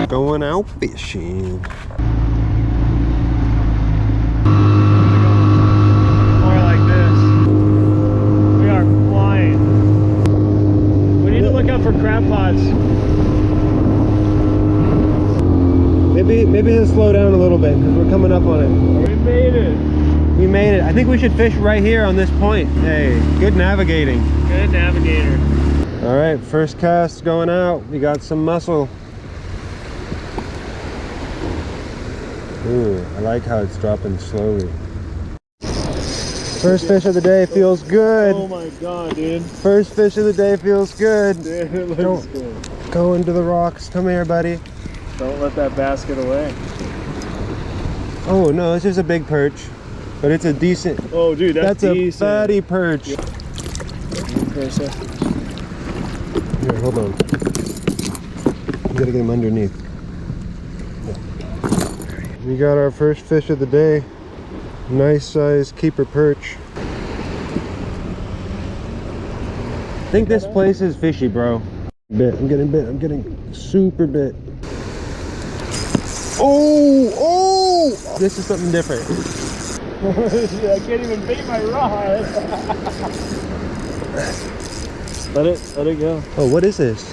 Going out fishing. More like this. We are flying. We need to look out for crab pots. Maybe he'll slow down a little bit because we're coming up on it. We made it. We made it. I think we should fish right here on this point. Hey, good navigating. Good navigator. All right, first cast going out. We got some mussel. Ooh, I like how it's dropping slowly. First fish of the day feels good. Oh my god, dude. First fish of the day feels good. Dude, it looks good. Go into the rocks. Come here, buddy. Don't let that basket away. Oh no, this is a big perch, but it's a decent. Oh, dude, that's decent. A fatty perch. Yeah. Here, hold on. You gotta get him underneath. We got our first fish of the day. Nice size keeper perch. I think this place is fishy, bro. I'm getting super bit. Oh! This is something different. I can't even bait my rod. Let it go. Oh, what is this?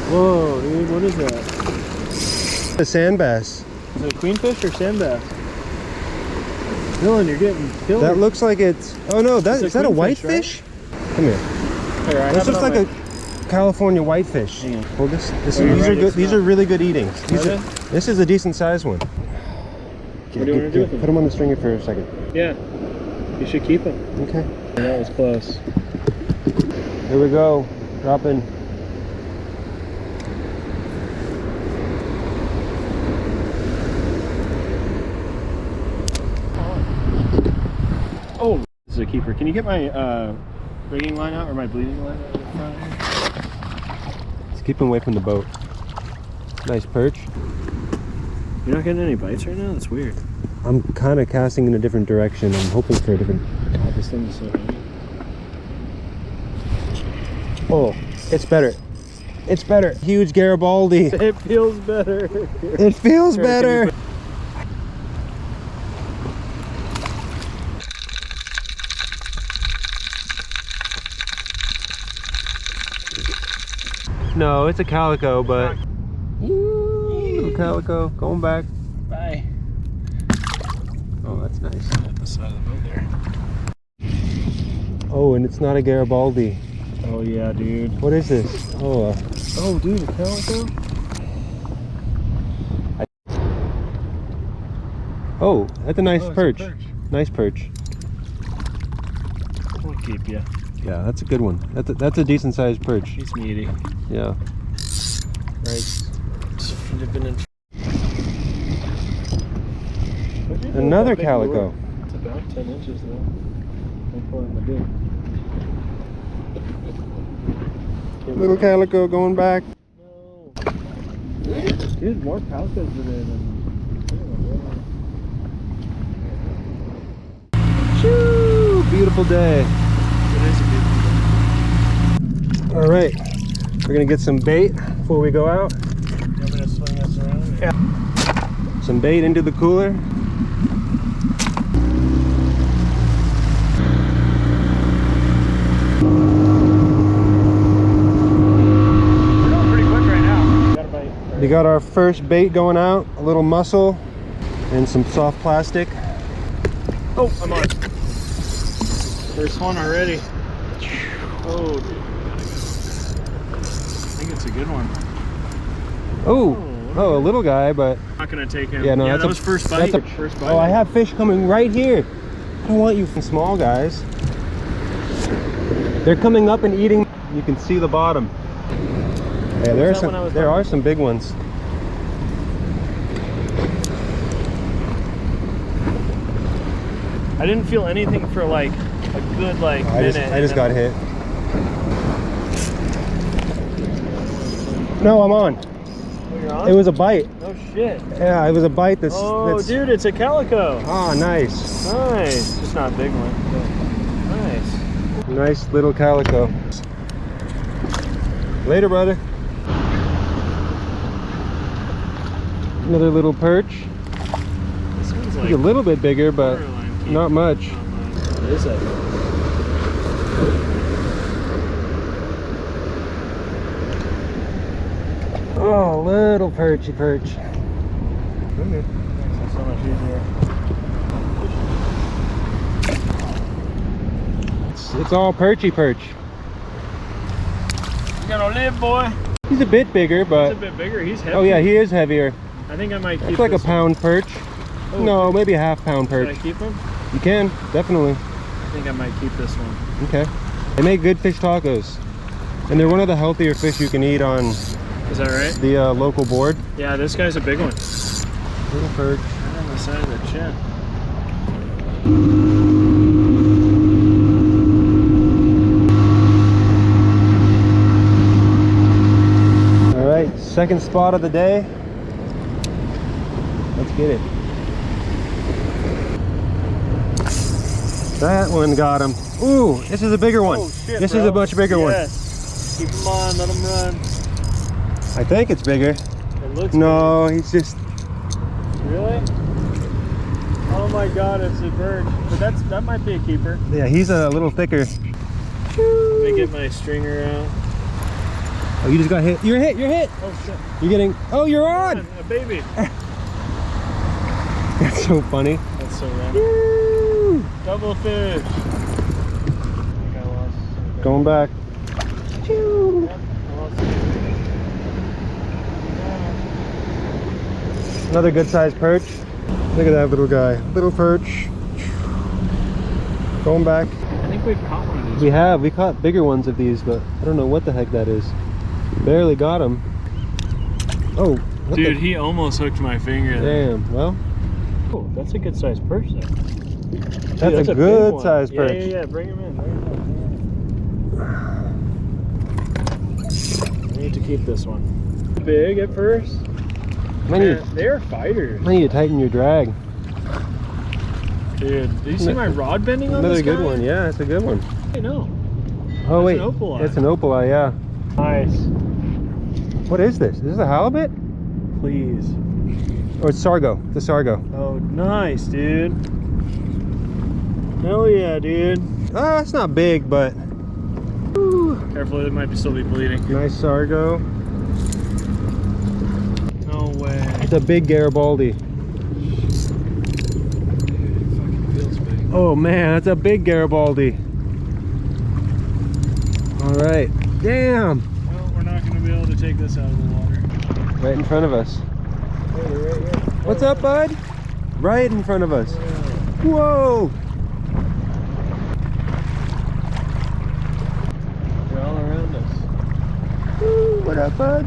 Whoa, dude, what is that? A sand bass. Is it a queenfish or sand bass? Dylan, you're getting killed. That looks like it's. Oh no, is that a whitefish? Right? Come here. This looks like a California whitefish. Well, these are good. These are really good eatings. This is a decent sized one. What do you want to do with them? Put them on the stringer for a second. Yeah, you should keep them. Okay. That was close. Here we go. Dropping. Oh, this is a keeper. Can you get my rigging line out or my bleeding line out in front here? Let's keep him away from the boat. Nice perch. You're not getting any bites right now? That's weird. I'm kind of casting in a different direction. I'm hoping for a different. God, this thing is so heavy. Oh, it's better. It's better. Huge Garibaldi. It feels better. It feels better. No, it's a calico, but little calico going back. Bye. Oh, that's nice. At the side of the boat there. Oh, and it's not a Garibaldi. Oh yeah, dude. What is this? Oh, oh, dude, a calico. Oh, that's a nice perch. Perch. Nice perch. We'll keep you. Yeah, that's a good one. That's a decent sized perch. He's meaty. Yeah. Right. Another calico. It's about 10 inches though. I'm pulling my big. Little calico going back. No. Dude, more calicos today than. Shoo! Beautiful day. It is a beautiful day. All right, we're gonna get some bait before we go out. You want me to swing us around? Yeah. Some bait into the cooler. We got our first bait going out, a little mussel and some soft plastic. Oh, I'm on. First one already. Oh, dude. I think it's a good one. Oh, a little guy, but I'm not gonna take him. yeah, no, that was first bite. First bite. Oh, I have fish coming right here. I don't want you small guys. They're coming up and eating. You can see the bottom. Yeah, there are some big ones. I didn't feel anything for like a good minute. I just got hit. No, I'm on. Oh, you're on? It was a bite. Oh shit. Yeah, it was a bite. Oh, dude, it's a calico. Ah, nice. Nice. Just not a big one. Nice. Nice little calico. Another little perch. This one's like He's a little bit bigger, but not much. What is that? Oh, little perchy perch. Okay. That's so much easier. It's all perchy perch. You gonna live, boy? He's a bit bigger, but He's a bit bigger. He's heavy. oh yeah, he is heavier. I think I might keep It's like a this pound perch. one. No, maybe a half-pound Can perch. I keep him? You can, definitely. I think I might keep this one. Okay. They make good fish tacos. And they're one of the healthier fish you can eat on Is that right? the local board. Yeah, this guy's a big one. Little perch. Right on the side of the chin. All right, second spot of the day. Let's get it. That one got him. Ooh, this is a bigger one. Oh, shit, this bro. is a much bigger one. Yes. Keep him on, let him run. I think it's bigger. It looks No, he's just... big. Really? Oh my god, it's a bird. But that might be a keeper. Yeah, he's a little thicker. Let me get my stringer out. Oh, you just got hit. You're hit, you're hit. Oh shit. You're getting... Oh, you're on! A baby. That's so funny. That's so random. Woo! Double fish. I think I lost something. Going back. Yep, I lost something. Another good sized perch. Look at that little guy. Little perch. Going back. I think we've caught one of these. We caught bigger ones of these, but I don't know what the heck that is. Barely got him. Oh, what Dude, he almost hooked my finger there. Damn, well, Oh, that's a good sized perch there. that's a big good one. sized perch. Yeah, bring him in. I need to keep this one. Big at first. They're fighters. I need to tighten your drag. Dude, do you see my rod bending on Another this good guy? one, yeah, it's a good one. I know. Oh wait, an opal eye. it's an opal eye, yeah. Nice. What is this? Is this a halibut? Please. Oh, it's sargo. It's a sargo. Oh, nice, dude. Hell yeah, dude. It's not big, but Careful, it might still be bleeding. nice sargo. No way. It's a big Garibaldi. It fucking feels big. Oh man, that's a big Garibaldi. All right, damn. Well, we're not going to be able to take this out of the water. Right in front of us. Hey, right here. What's up, bud? Right in front of us. Yeah. Whoa! They're all around us. Woo, what up, bud?